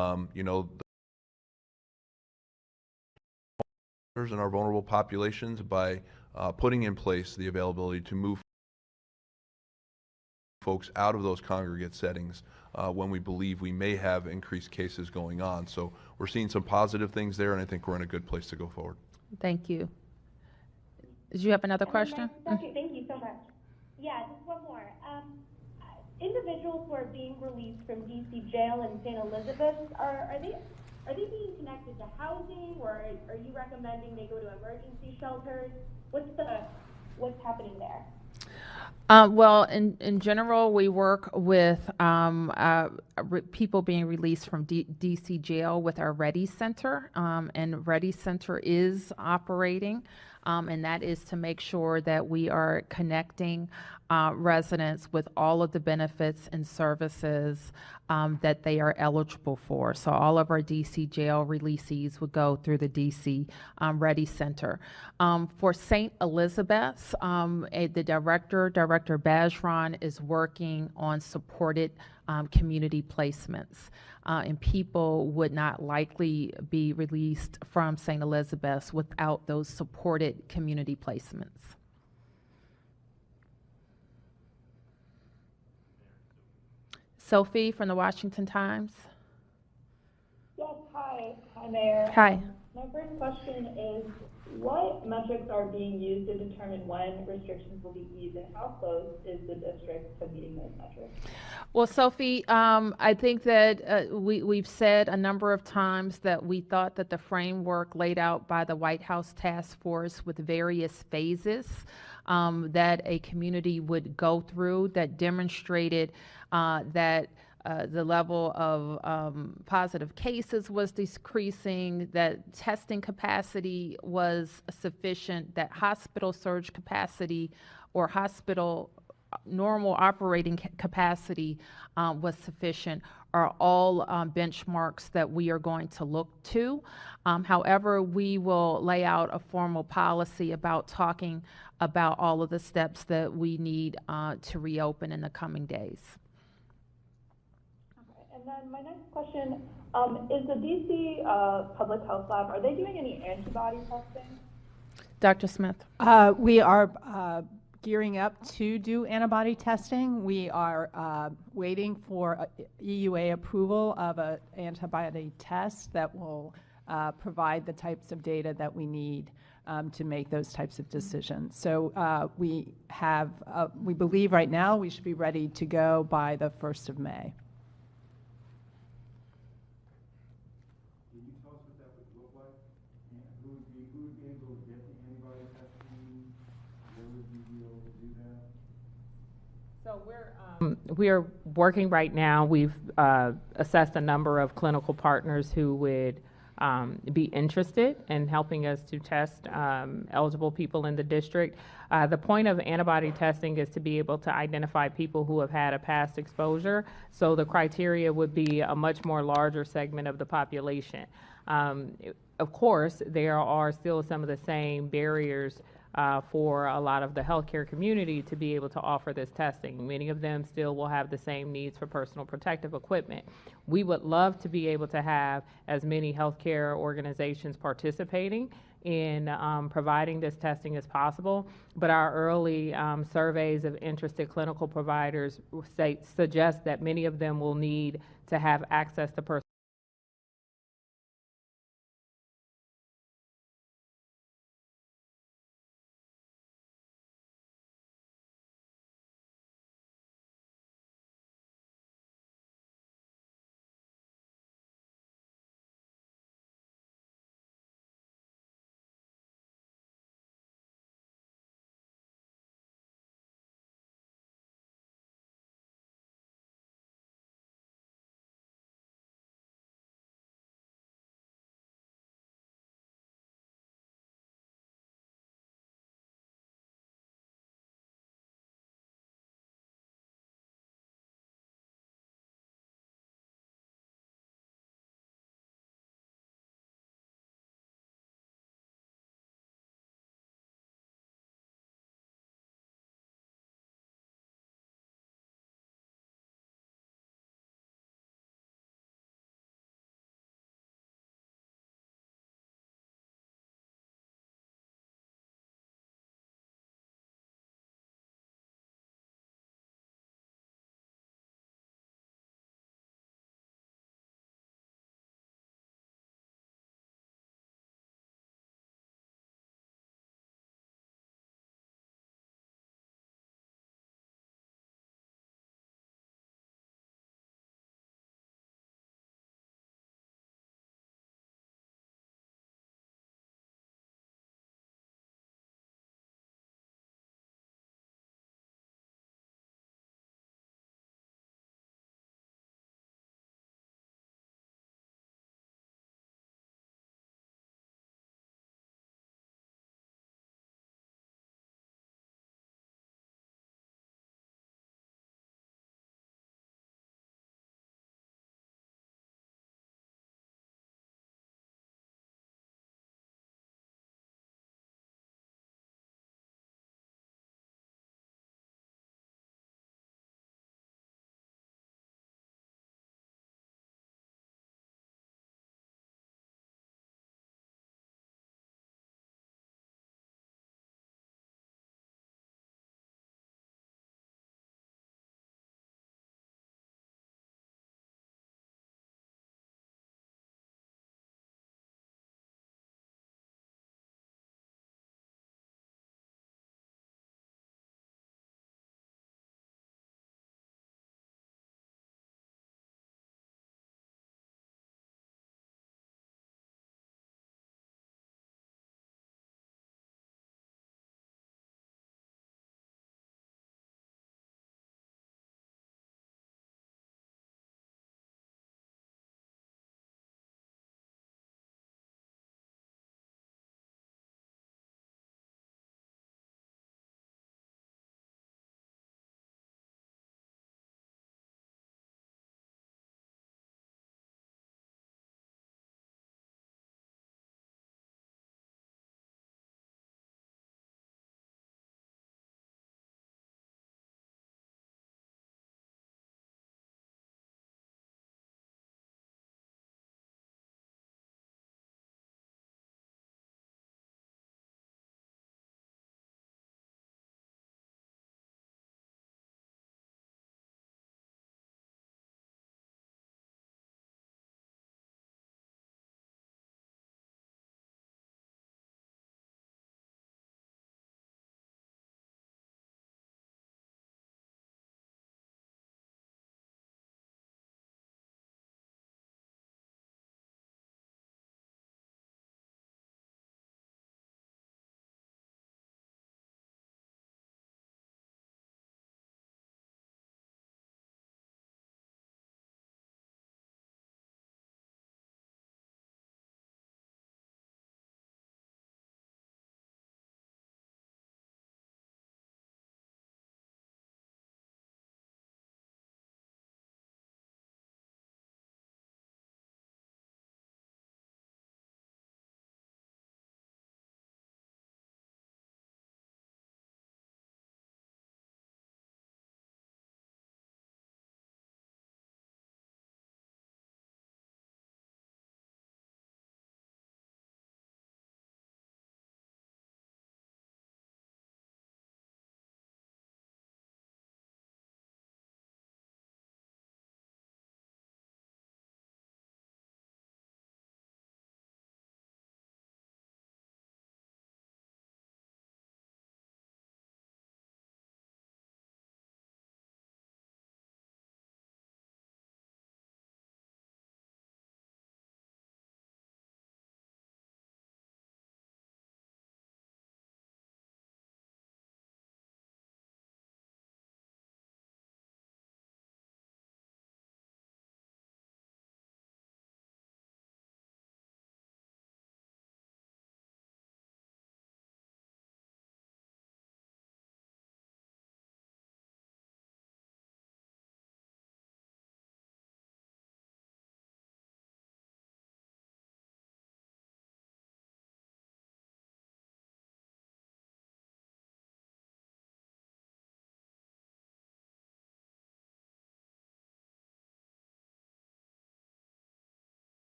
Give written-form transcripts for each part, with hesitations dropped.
you know, in our vulnerable populations by putting in place the availability to move folks out of those congregate settings when we believe we may have increased cases going on. So we're seeing some positive things there, and I think we're in a good place to go forward. Thank you. Did you have another question? Thank you so much. Yeah, just one more. Individuals who are being released from DC jail in St. Elizabeth, are they being connected to housing, or are you recommending they go to emergency shelters? What's happening there? Well, in general, we work with people being released from DC jail with our Ready Center, and Ready Center is operating, and that is to make sure that we are connecting residents with all of the benefits and services that they are eligible for. So all of our DC jail releasees would go through the DC Ready Center. For St. Elizabeth's, the Director Bajron, is working on supported community placements. And people would not likely be released from St. Elizabeth's without those supported community placements. Sophie from the Washington Times. Yes, hi. Hi, Mayor. Hi. My first question is, what metrics are being used to determine when restrictions will be eased, and how close is the district to meeting those metrics? Well, Sophie, I think that we've said a number of times that we thought that the framework laid out by the White House Task Force with various phases that a community would go through that demonstrated that the level of positive cases was decreasing, that testing capacity was sufficient, that hospital surge capacity or hospital normal operating capacity was sufficient, are all benchmarks that we are going to look to. However, we will lay out a formal policy about talking about all of the steps that we need to reopen in the coming days. Okay, and then my next question is the DC Public Health Lab, are they doing any antibody testing? Dr. Smith? We are gearing up to do antibody testing. We are waiting for EUA approval of an antibody test that will provide the types of data that we need to make those types of decisions. So we believe right now we should be ready to go by the 1st of May. So we're working right now. We've assessed a number of clinical partners who would be interested in helping us to test eligible people in the district. The point of antibody testing is to be able to identify people who have had a past exposure. So the criteria would be a much more larger segment of the population. Of course, there are still some of the same barriers for a lot of the healthcare community to be able to offer this testing. Many of them still will have the same needs for personal protective equipment. We would love to be able to have as many healthcare organizations participating in providing this testing as possible, but our early surveys of interested clinical providers suggest that many of them will need to have access to personal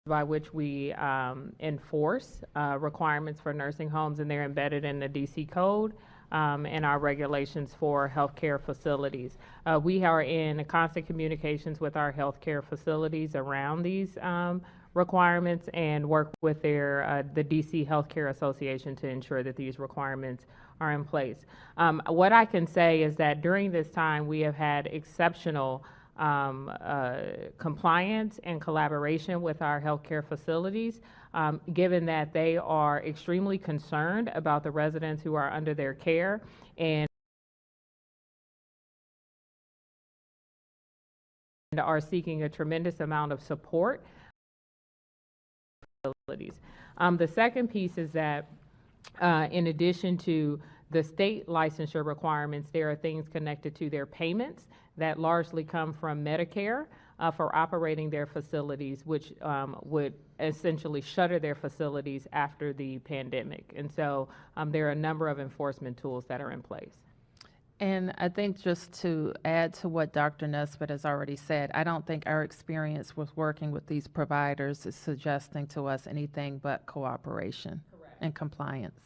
by which we enforce requirements for nursing homes, and they're embedded in the DC code and our regulations for healthcare facilities. We are in constant communications with our healthcare facilities around these requirements and work with the DC Healthcare Association to ensure that these requirements are in place. What I can say is that during this time, we have had exceptional compliance and collaboration with our healthcare facilities, given that they are extremely concerned about the residents who are under their care and are seeking a tremendous amount of support. The second piece is that in addition to the state licensure requirements, there are things connected to their payments that largely come from Medicare for operating their facilities, which would essentially shutter their facilities after the pandemic. And so there are a number of enforcement tools that are in place. And I think just to add to what Dr. Nesbitt has already said, I don't think our experience with working with these providers is suggesting to us anything but cooperation. Correct. And compliance.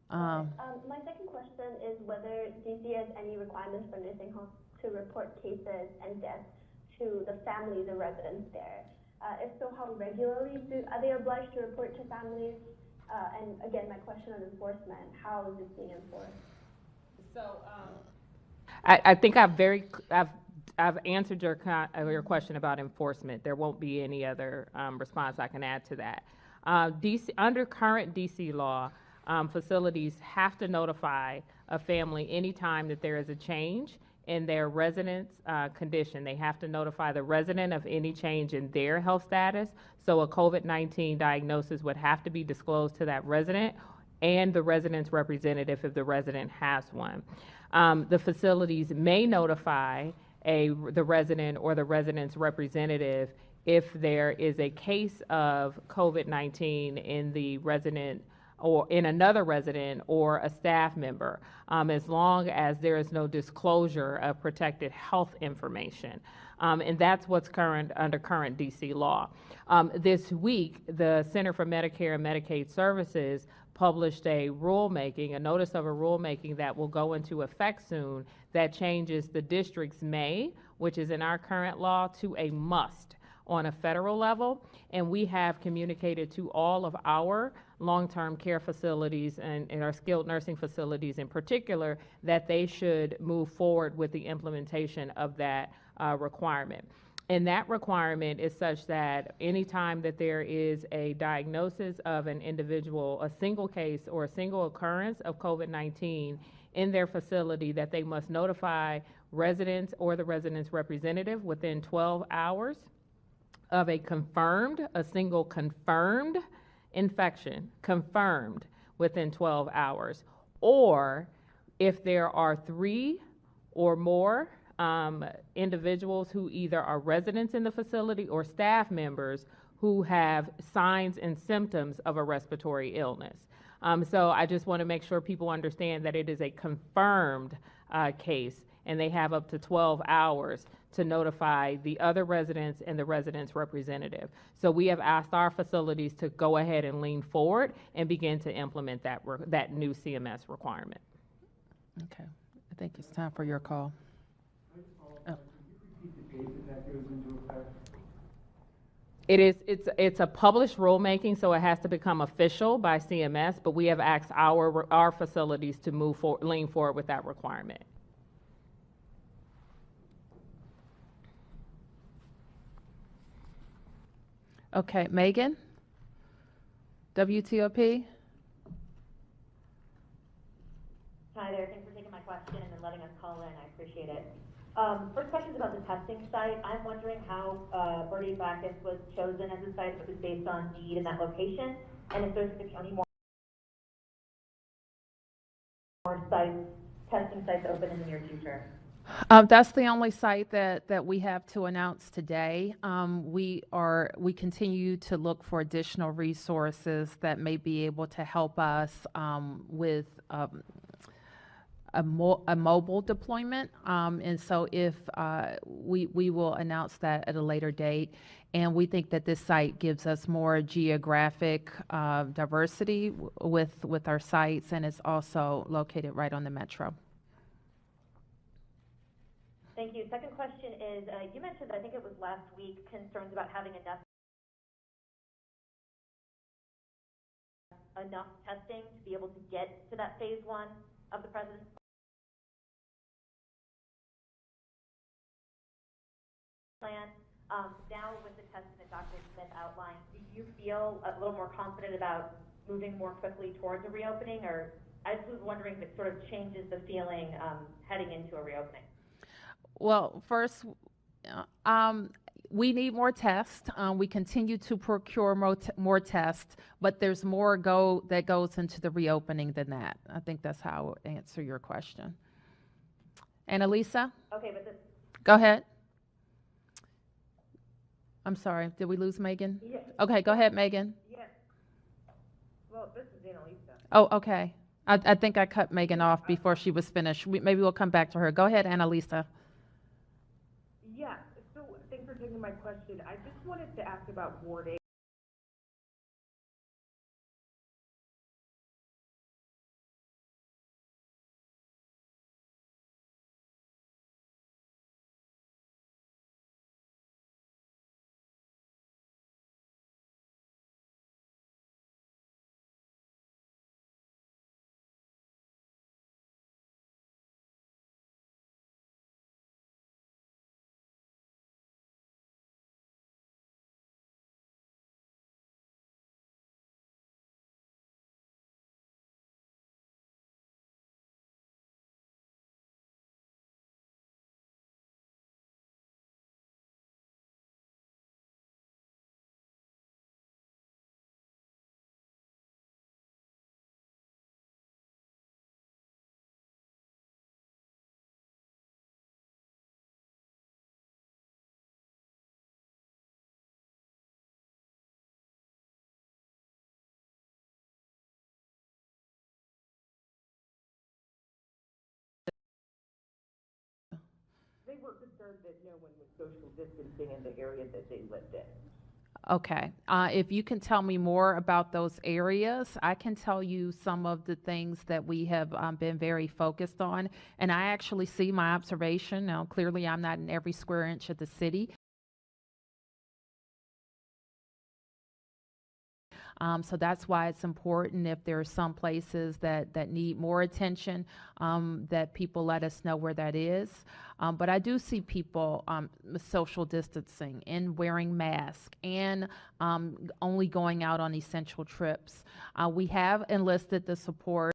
My second question is whether DC has any requirements for nursing homes to report cases and deaths to the families or residents there. If so, how regularly are they obliged to report to families? And again, my question on enforcement, how is this being enforced? So I think I've answered your question about enforcement. There won't be any other response I can add to that. Under current DC law, facilities have to notify a family anytime that there is a change in their resident's condition. They have to notify the resident of any change in their health status. So a COVID-19 diagnosis would have to be disclosed to that resident and the resident's representative if the resident has one. The facilities may notify the resident or the resident's representative if there is a case of COVID-19 in the resident or in another resident or a staff member, as long as there is no disclosure of protected health information. And that's what's under current DC law. This week, the Center for Medicare and Medicaid Services published a notice of a rulemaking that will go into effect soon that changes the district's may, which is in our current law, to a must on a federal level. And we have communicated to all of our long-term care facilities and our skilled nursing facilities in particular that they should move forward with the implementation of that requirement. And that requirement is such that anytime that there is a diagnosis of an individual, a single case or a single occurrence of COVID-19 in their facility, that they must notify residents or the resident's representative within 12 hours of a single confirmed infection, confirmed within 12 hours. Or if there are 3 or more individuals who either are residents in the facility or staff members who have signs and symptoms of a respiratory illness. So I just want to make sure people understand that it is a confirmed case, and they have up to 12 hours to notify the other residents and the resident's representative. So we have asked our facilities to go ahead and lean forward and begin to implement that new CMS requirement. Okay, I think it's time for your call. It's a published rulemaking, so it has to become official by CMS, but we have asked our facilities to lean forward with that requirement. Okay, Megan, WTOP. Hi there, thanks for taking my question and letting us call in, I appreciate it. First question is about the testing site. I'm wondering how Birdie Bacchus was chosen as a site, if it was based on need in that location, and if there's going to be any more testing sites open in the near future. That's the only site that we have to announce today. We continue to look for additional resources that may be able to help us with a mobile deployment. And so if we will announce that at a later date. And we think that this site gives us more geographic diversity with our sites, and it's also located right on the metro. Thank you. Second question is, you mentioned, I think it was last week, concerns about having enough testing to be able to get to that phase 1 of the president's plan. Now with the testing that Dr. Smith outlined, do you feel a little more confident about moving more quickly towards a reopening? Or I just was wondering if it sort of changes the feeling heading into a reopening. Well, first, we need more tests. We continue to procure more tests, but there's more that goes into the reopening than that. I think that's how I would answer your question. Annalisa? Okay, but this. Go ahead. I'm sorry, did we lose Megan? Yes. Okay, go ahead, Megan. Yes. Well, this is Annalisa. Oh, okay. I think I cut Megan off before she was finished. Maybe we'll come back to her. Go ahead, Annalisa. Yeah, so thanks for taking my question. I just wanted to ask about Ward 8. They were concerned that no one was social distancing in the area that they lived in. Okay. If you can tell me more about those areas, I can tell you some of the things that we have been very focused on. And I actually see my observation. Now, clearly, I'm not in every square inch of the city. So that's why it's important if there are some places that need more attention, that people let us know where that is. But I do see people social distancing and wearing masks and only going out on essential trips. We have enlisted the support